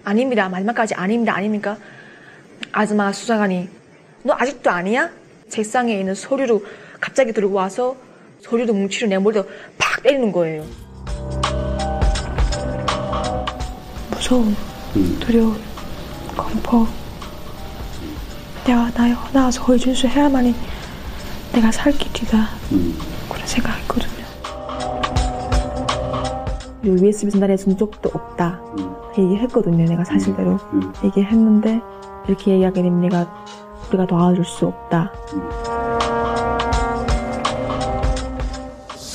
아닙니다. 마지막까지 아닙니다. 아닙니까? 아줌마 수사관이 너 아직도 아니야? 책상에 있는 서류로 갑자기 들고 와서 서류도 뭉치로 내 머리도 팍 때리는 거예요. 무서워, 두려워, 공포. 내가 나와서 허위준수 해야만이 내가 살 길이다. 그런 생각했거든요. USB 전달해 준 적도 없다. 얘기했거든요. 내가 사실대로 얘기했는데 이렇게 얘기하게 되면 우리가 도와줄 수 없다.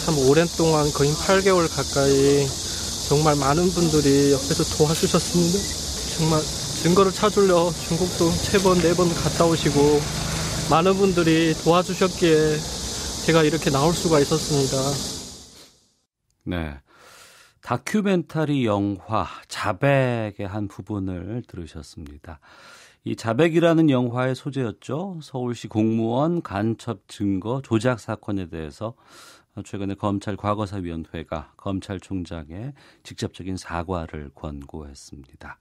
참 오랜 동안 거의 8개월 가까이 정말 많은 분들이 옆에서 도와주셨습니다. 정말 증거를 찾으려 중국도 3번, 4번 갔다 오시고 많은 분들이 도와주셨기에 제가 이렇게 나올 수가 있었습니다. 네. 다큐멘터리 영화 자백의 한 부분을 들으셨습니다. 이 자백이라는 영화의 소재였죠. 서울시 공무원 간첩 증거 조작 사건에 대해서 최근에 검찰 과거사위원회가 검찰총장의 직접적인 사과를 권고했습니다.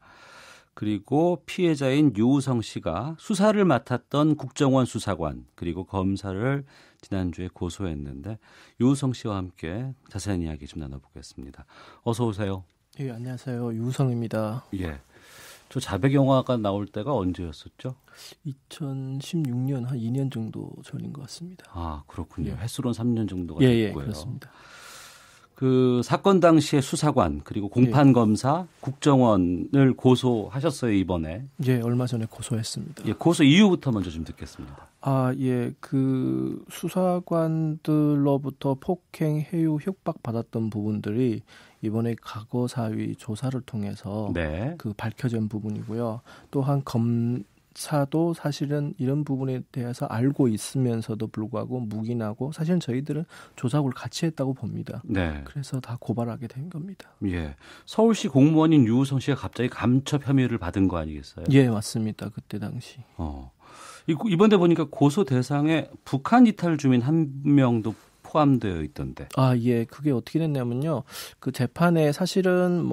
그리고 피해자인 유우성 씨가 수사를 맡았던 국정원 수사관 그리고 검사를 지난주에 고소했는데 유우성 씨와 함께 자세한 이야기 좀 나눠보겠습니다. 어서 오세요. 예, 안녕하세요. 유우성입니다. 예, 저 자백 영화가 나올 때가 언제였었죠? 2016년 한 2년 정도 전인 것 같습니다. 아, 그렇군요. 예. 횟수로는 3년 정도가 됐고요. 됐고요. 그렇습니다. 그 사건 당시의 수사관 그리고 공판검사 국정원을 고소하셨어요, 이번에. 예, 얼마 전에 고소했습니다. 예, 고소 이유부터 먼저 좀 듣겠습니다. 아, 예, 그 수사관들로부터 폭행, 해유, 협박 받았던 부분들이 이번에 과거사위 조사를 통해서 네. 그 밝혀진 부분이고요. 또한 검사도 사실은 이런 부분에 대해서 알고 있으면서도 불구하고 묵인하고 사실은 저희들은 조작을 같이 했다고 봅니다. 네. 그래서 다 고발하게 된 겁니다. 예. 서울시 공무원인 유우성 씨가 갑자기 감첩 혐의를 받은 거 아니겠어요? 예, 맞습니다. 그때 당시. 이번에 보니까 고소 대상에 북한 이탈 주민 한 명도 포함되어 있던데. 아, 예. 그게 어떻게 됐냐면요. 그 재판에 사실은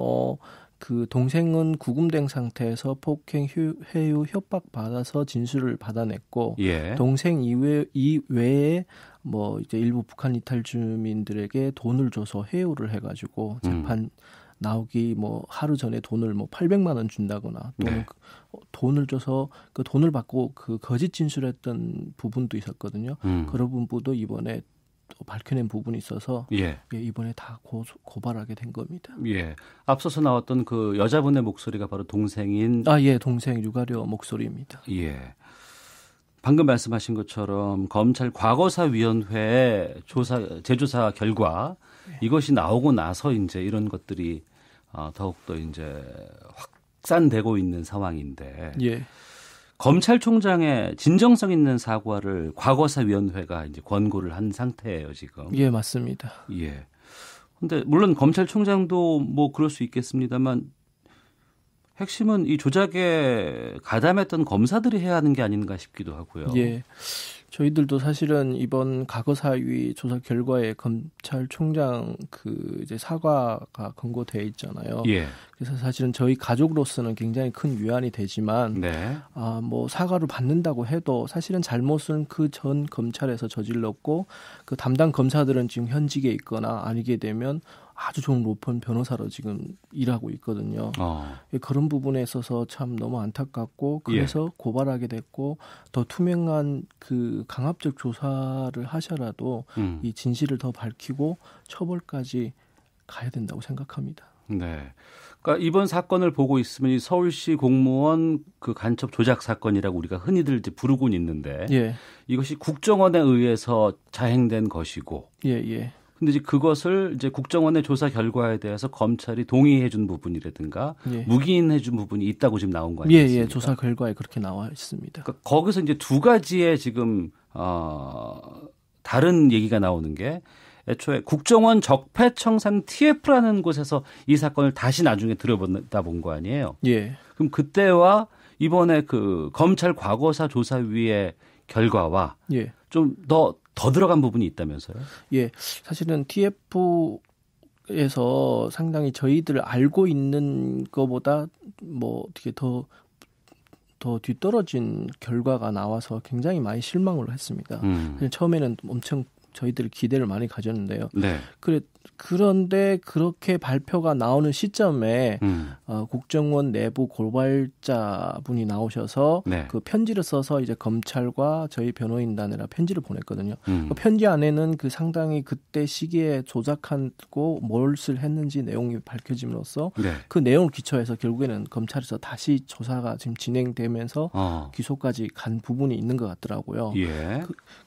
그 동생은 구금된 상태에서 폭행, 해유, 협박 받아서 진술을 받아냈고, 예. 동생 이외에 이제 일부 북한 이탈 주민들에게 돈을 줘서 해유를 해가지고 재판 나오기 하루 전에 돈을 800만 원 준다거나 또는 네. 돈을 줘서 그 돈을 받고 그 거짓 진술했던 부분도 있었거든요. 그런 부분도 이번에 밝혀낸 부분이 있어서 예. 예, 이번에 다 고발하게 된 겁니다. 예. 앞서서 나왔던 그 여자분의 목소리가 바로 동생인 예, 동생 유가려 목소리입니다. 예. 방금 말씀하신 것처럼 검찰 과거사위원회 재조사 결과 이것이 나오고 나서 이제 이런 것들이 더욱더 이제 확산되고 있는 상황인데. 예. 검찰총장의 진정성 있는 사과를 과거사위원회가 이제 권고를 한 상태예요, 지금. 예, 맞습니다. 예. 근데 물론 검찰총장도 그럴 수 있겠습니다만 핵심은 이 조작에 가담했던 검사들이 해야 하는 게 아닌가 싶기도 하고요. 예. 저희들도 사실은 이번 과거사위 조사 결과에 검찰총장 이제 사과가 권고되어 있잖아요. 예. 그래서 사실은 저희 가족으로서는 굉장히 큰 위안이 되지만, 네. 사과를 받는다고 해도 사실은 잘못은 그 전 검찰에서 저질렀고, 그 담당 검사들은 지금 현직에 있거나 아니게 되면 아주 좋은 높은 변호사로 지금 일하고 있거든요. 그런 부분에 있어서 참 너무 안타깝고 그래서 고발하게 됐고 더 투명한 그 강압적 조사를 하셔라도 이 진실을 더 밝히고 처벌까지 가야 된다고 생각합니다. 네. 그러니까 이번 사건을 보고 있으면 이 서울시 공무원 그 간첩 조작 사건이라고 우리가 흔히들 이제 부르곤 있는데 예. 이것이 국정원에 의해서 자행된 것이고 예. 근데 이제 그것을 이제 국정원의 조사 결과에 대해서 검찰이 동의해 준 부분이라든가 묵인해 준 부분이 있다고 지금 나온 거 아니겠습니까? 예. 조사 결과에 그렇게 나와 있습니다. 그러니까 거기서 이제 두 가지의 지금 다른 얘기가 나오는 게 애초에 국정원 적폐청산 TF라는 곳에서 이 사건을 다시 나중에 들여보다 본 거 아니에요? 예. 그럼 그때와 이번에 그 검찰 과거사 조사위의 결과와 좀 더 들어간 부분이 있다면서요? 예. 사실은 TF 조사에서 상당히 저희들 알고 있는 것보다 뭐 어떻게 더 뒤떨어진 결과가 나와서 굉장히 많이 실망을 했습니다. 처음에는 엄청 저희들이 기대를 많이 가졌는데요. 네. 그런데 그렇게 발표가 나오는 시점에 국정원 내부 고발자 분이 나오셔서 네. 그 편지를 써서 이제 검찰과 저희 변호인단에다 편지를 보냈거든요. 그 편지 안에는 그 상당히 그때 시기에 조작하고 무엇을 했는지 내용이 밝혀짐으로써 네. 그 내용을 기초해서 결국에는 검찰에서 다시 조사가 지금 진행되면서 기소까지 간 부분이 있는 것 같더라고요. 예.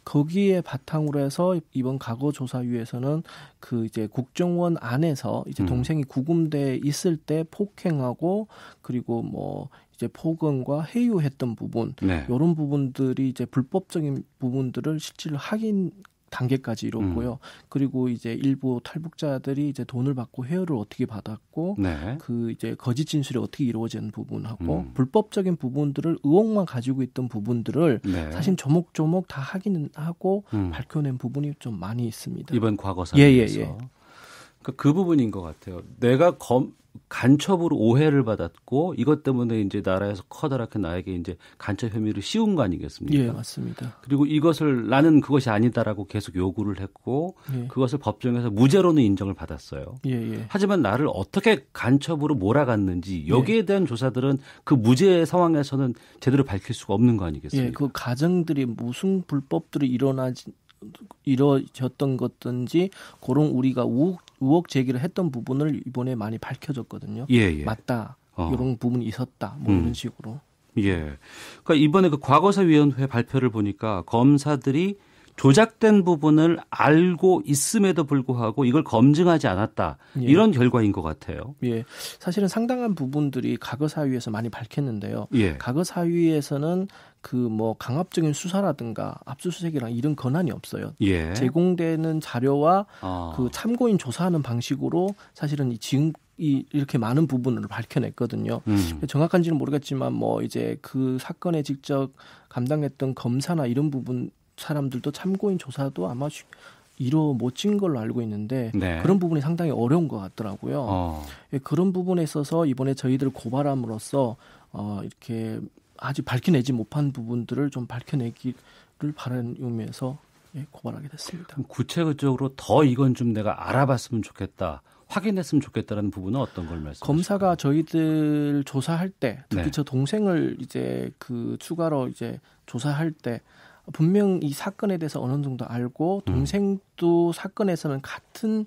거기에 바탕으로 해서 이번 과거조사위에서는 그 이제 국정원 안에서 이제 동생이 구금돼 있을 때 폭행하고 그리고 뭐 이제 폭언과 해유했던 부분 네. 이런 부분들이 이제 불법적인 부분들을 실질로 확인 단계까지 이뤘고요. 그리고 이제 일부 탈북자들이 이제 돈을 받고 회유를 어떻게 받았고, 네. 그 이제 거짓 진술이 어떻게 이루어진 부분하고 불법적인 부분들을 의혹만 가지고 있던 부분들을 네. 사실 조목조목 다 확인하고 밝혀낸 부분이 좀 많이 있습니다. 이번 과거사에서 예. 그 부분인 것 같아요. 내가 간첩으로 오해를 받았고 이것 때문에 이제 나라에서 커다랗게 나에게 이제 간첩 혐의를 씌운 거 아니겠습니까? 예, 맞습니다. 그리고 이것을 나는 그것이 아니다라고 계속 요구를 했고 그것을 법정에서 무죄로는 인정을 받았어요. 예. 하지만 나를 어떻게 간첩으로 몰아갔는지 여기에 대한 조사들은 그 무죄 상황에서는 제대로 밝힐 수가 없는 거 아니겠습니까? 예, 그 가정들이 무슨 불법들이 이루어졌던 것든지 그런 우리가 의혹 제기를 했던 부분을 이번에 많이 밝혀졌거든요. 예. 맞다. 이런 부분이 있었다. 뭐 이런 식으로. 예. 그러니까 이번에 그 과거사위원회 발표를 보니까 검사들이 조작된 부분을 알고 있음에도 불구하고 이걸 검증하지 않았다. 이런 결과인 것 같아요. 예. 사실은 상당한 부분들이 과거사위에서 많이 밝혔는데요. 예. 과거사위에서는 그 뭐 강압적인 수사라든가 압수수색이랑 이런 권한이 없어요. 예. 제공되는 자료와 그 참고인 조사하는 방식으로 사실은 지금 이렇게 많은 부분을 밝혀냈거든요. 정확한지는 모르겠지만 뭐 이제 그 사건에 직접 감당했던 검사나 이런 부분 사람들도 참고인 조사도 아마 이루 못 진 걸로 알고 있는데 그런 부분이 상당히 어려운 것 같더라고요. 그런 부분에 있어서 이번에 저희들 고발함으로써 이렇게 아직 밝혀내지 못한 부분들을 좀 밝혀내기를 바라는 의미에서 고발하게 됐습니다. 구체적으로 더 이건 좀 내가 알아봤으면 좋겠다. 확인했으면 좋겠다라는 부분은 어떤 걸 말씀하실까요? 검사가 저희들 조사할 때, 특히 저 동생을 이제 그 추가로 이제 조사할 때 분명 이 사건에 대해서 어느 정도 알고 동생도 사건에서는 같은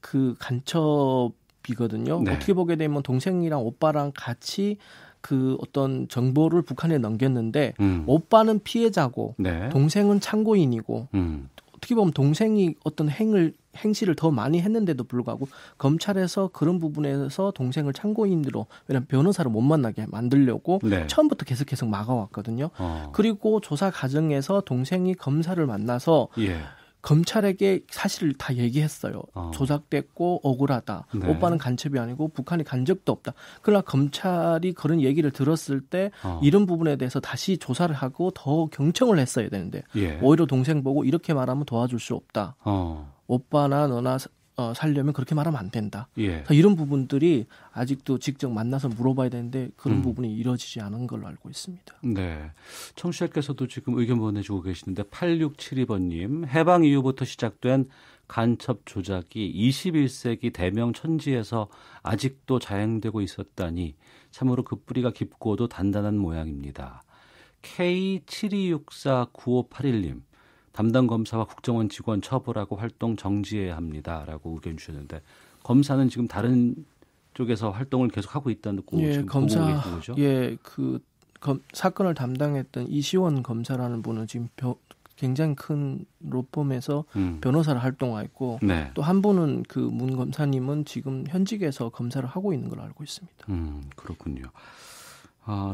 그 간첩이거든요. 어떻게 보게 되면 동생이랑 오빠랑 같이 그 어떤 정보를 북한에 넘겼는데 오빠는 피해자고 동생은 참고인이고 어떻게 보면 동생이 어떤 행실을 더 많이 했는데도 불구하고 검찰에서 그런 부분에서 동생을 참고인으로 왜냐하면 변호사를 못 만나게 만들려고 처음부터 계속 막아왔거든요. 그리고 조사 과정에서 동생이 검사를 만나서 검찰에게 사실을 다 얘기했어요. 조작됐고 억울하다. 오빠는 간첩이 아니고 북한이 간 적도 없다. 그러나 검찰이 그런 얘기를 들었을 때 이런 부분에 대해서 다시 조사를 하고 더 경청을 했어야 되는데 오히려 동생 보고 이렇게 말하면 도와줄 수 없다. 오빠나 너나 살려면 그렇게 말하면 안 된다. 이런 부분들이 아직도 직접 만나서 물어봐야 되는데 그런 부분이 이루어지지 않은 걸로 알고 있습니다. 네, 청취자께서도 지금 의견 보내주고 계시는데 8672번님 해방 이후부터 시작된 간첩 조작이 21세기 대명 천지에서 아직도 자행되고 있었다니 참으로 그 뿌리가 깊고도 단단한 모양입니다. K72649581님 담당 검사와 국정원 직원 처벌하고 활동 정지해야 합니다라고 의견 주셨는데 검사는 지금 다른 쪽에서 활동을 계속하고 있다는 거 지금 검사, 보고 계신 거죠? 사건을 담당했던 이시원 검사라는 분은 지금 굉장히 큰 로펌에서 변호사를 활동하고 있고 또 한 분은 그 문 검사님은 지금 현직에서 검사를 하고 있는 걸로 알고 있습니다. 그렇군요.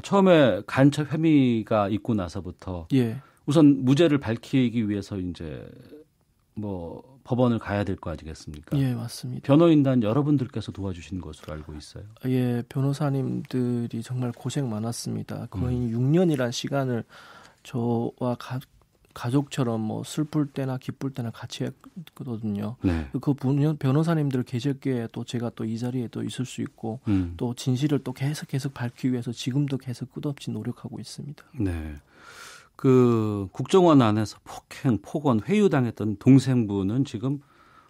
처음에 간첩 혐의가 있고 나서부터 우선 무죄를 밝히기 위해서 이제 뭐 법원을 가야 될 거 아니겠습니까? 예, 맞습니다. 변호인단 여러분들께서 도와주신 것으로 알고 있어요. 예, 변호사님들이 정말 고생 많았습니다. 거의 6년이란 시간을 저와 가족처럼 뭐 슬플 때나 기쁠 때나 같이 했거든요. 네. 그 변호사님들 계셨기에 또 제가 또 이 자리에 또 있을 수 있고 또 진실을 또 계속 밝히기 위해서 지금도 계속 끝없이 노력하고 있습니다. 네. 그 국정원 안에서 폭행, 폭언, 회유당했던 동생분은 지금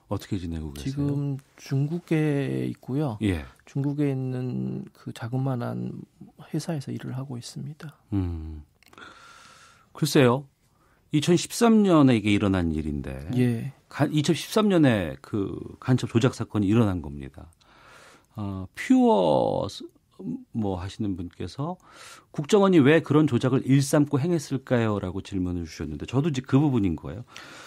어떻게 지내고 계세요? 지금 중국에 있고요. 예. 중국에 있는 그 자그마한 회사에서 일을 하고 있습니다. 글쎄요. 2013년에 이게 일어난 일인데, 예. 2013년에 그 간첩 조작 사건이 일어난 겁니다. 퓨어 뭐 하시는 분께서 국정원이 왜 그런 조작을 일삼고 행했을까요?라고 질문을 주셨는데 저도 이제 그 부분인 거예요.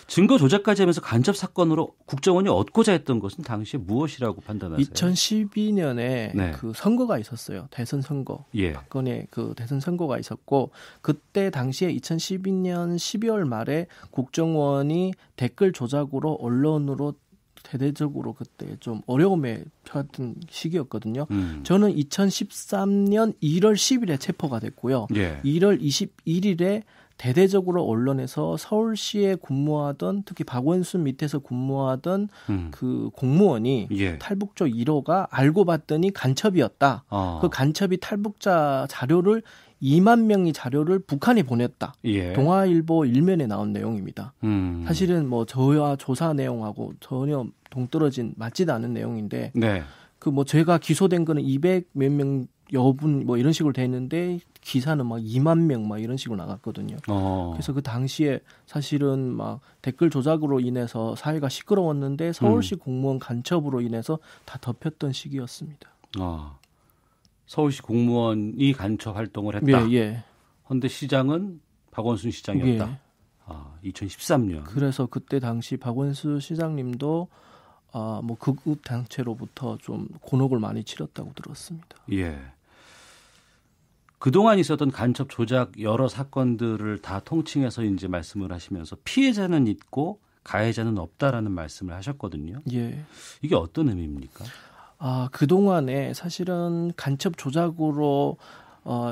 증거 조작까지 하면서 간첩 사건으로 국정원이 얻고자 했던 것은 당시에 무엇이라고 판단하세요? 2012년에 네. 그 선거가 있었어요. 대선 선거. 예. 박근혜 그 대선 선거가 있었고 그때 당시에 2012년 12월 말에 국정원이 댓글 조작으로 언론으로 대대적으로 그때 좀 어려움에 처했던 시기였거든요. 저는 2013년 1월 10일에 체포가 됐고요. 예. 1월 21일에 대대적으로 언론에서 서울시에 근무하던 특히 박원순 밑에서 근무하던 그 공무원이 예. 탈북조 1호가 알고 봤더니 간첩이었다. 그 간첩이 탈북자 자료를 2만 명의 자료를 북한에 보냈다. 예. 동아일보 일면에 나온 내용입니다. 사실은 뭐 저와 조사 내용하고 전혀 동떨어진 맞지도 않은 내용인데 네. 그 뭐 제가 기소된 거는 200 몇 명 여분 뭐 이런 식으로 돼 있는데 기사는 막 2만 명 막 이런 식으로 나갔거든요. 그래서 그 당시에 사실은 막 댓글 조작으로 인해서 사회가 시끄러웠는데 서울시 공무원 간첩으로 인해서 다 덮였던 시기였습니다. 서울시 공무원이 간첩 활동을 했다. 예. 헌데 시장은 박원순 시장이었다. 예. 2013년. 그래서 그때 당시 박원순 시장님도 뭐 극우 단체로부터 좀 곤혹을 많이 치렀다고 들었습니다. 예. 그동안 있었던 간첩 조작 여러 사건들을 다 통칭해서 이제 말씀을 하시면서 피해자는 있고 가해자는 없다라는 말씀을 하셨거든요. 예. 이게 어떤 의미입니까? 그동안에 사실은 간첩 조작으로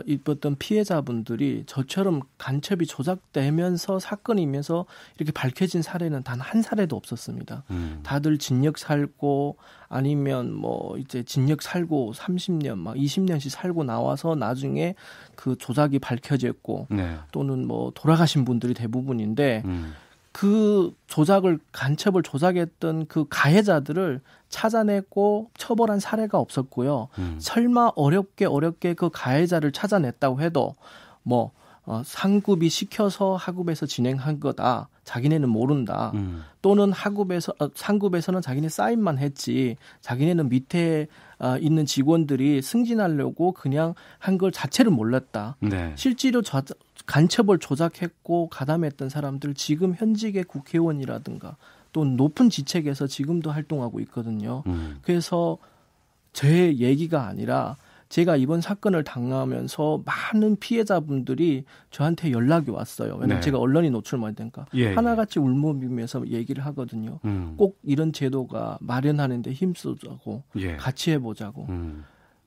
입었던 피해자분들이 저처럼 간첩이 조작되면서 사건이면서 이렇게 밝혀진 사례는 단 한 사례도 없었습니다. 다들 징역 살고 아니면 뭐 이제 징역 살고 30년 막 20년씩 살고 나와서 나중에 그 조작이 밝혀졌고 네. 또는 뭐 돌아가신 분들이 대부분인데 그 간첩을 조작했던 그 가해자들을 찾아냈고 처벌한 사례가 없었고요. 설마 어렵게 그 가해자를 찾아냈다고 해도 뭐 상급이 시켜서 하급에서 진행한 거다. 자기네는 모른다. 또는 상급에서는 자기네 사인만 했지. 자기네는 밑에 있는 직원들이 승진하려고 그냥 한 걸 자체를 몰랐다. 네. 실제로 간첩을 조작했고 가담했던 사람들 지금 현직의 국회의원이라든가 또 높은 지책에서 지금도 활동하고 있거든요. 그래서 제 얘기가 아니라 제가 이번 사건을 당하면서 많은 피해자분들이 저한테 연락이 왔어요. 왜냐하면 네. 제가 언론이 노출 많이 되니까 하나같이 울먹이면서 얘기를 하거든요. 꼭 이런 제도가 마련하는데 힘쓰자고 같이 해보자고.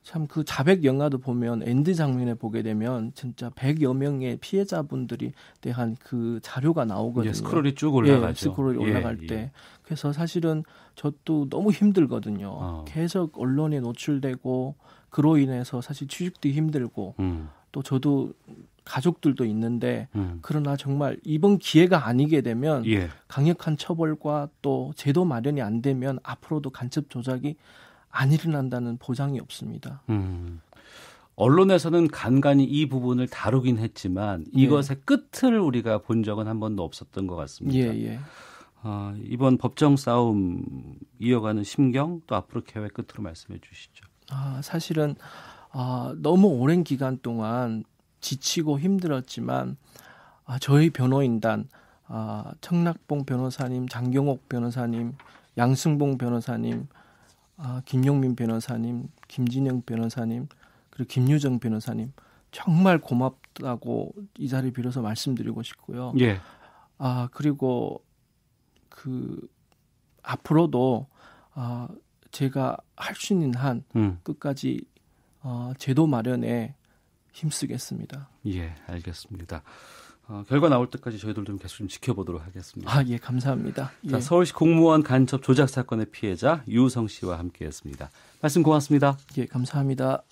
참 그 자백 영화도 보면 엔드 장면에 보게 되면 진짜 100여 명의 피해자분들이 대한 그 자료가 나오거든요. 스크롤이 쭉 올라가죠. 스크롤이 올라갈 때. 그래서 사실은 저도 너무 힘들거든요. 계속 언론에 노출되고 그로 인해서 사실 취직도 힘들고 또 저도 가족들도 있는데 그러나 정말 이번 기회가 아니게 되면 강력한 처벌과 또 제도 마련이 안 되면 앞으로도 간첩 조작이 안 일어난다는 보장이 없습니다. 언론에서는 간간히 이 부분을 다루긴 했지만 이것의 끝을 우리가 본 적은 한 번도 없었던 것 같습니다. 이번 법정 싸움 이어가는 심경 또 앞으로 계획 끝으로 말씀해 주시죠. 사실은 너무 오랜 기간 동안 지치고 힘들었지만 저희 변호인단 청락봉 변호사님, 장경옥 변호사님, 양승봉 변호사님, 김용민 변호사님, 김진영 변호사님, 그리고 김유정 변호사님 정말 고맙다고 이 자리 빌어서 말씀드리고 싶고요. 그리고 앞으로도 제가 할 수 있는 한 끝까지 제도 마련에 힘쓰겠습니다. 알겠습니다. 결과 나올 때까지 저희들 좀 계속 좀 지켜보도록 하겠습니다. 예, 감사합니다. 자, 서울시 공무원 간첩 조작 사건의 피해자 유성 씨와 함께했습니다. 말씀 고맙습니다. 예, 감사합니다.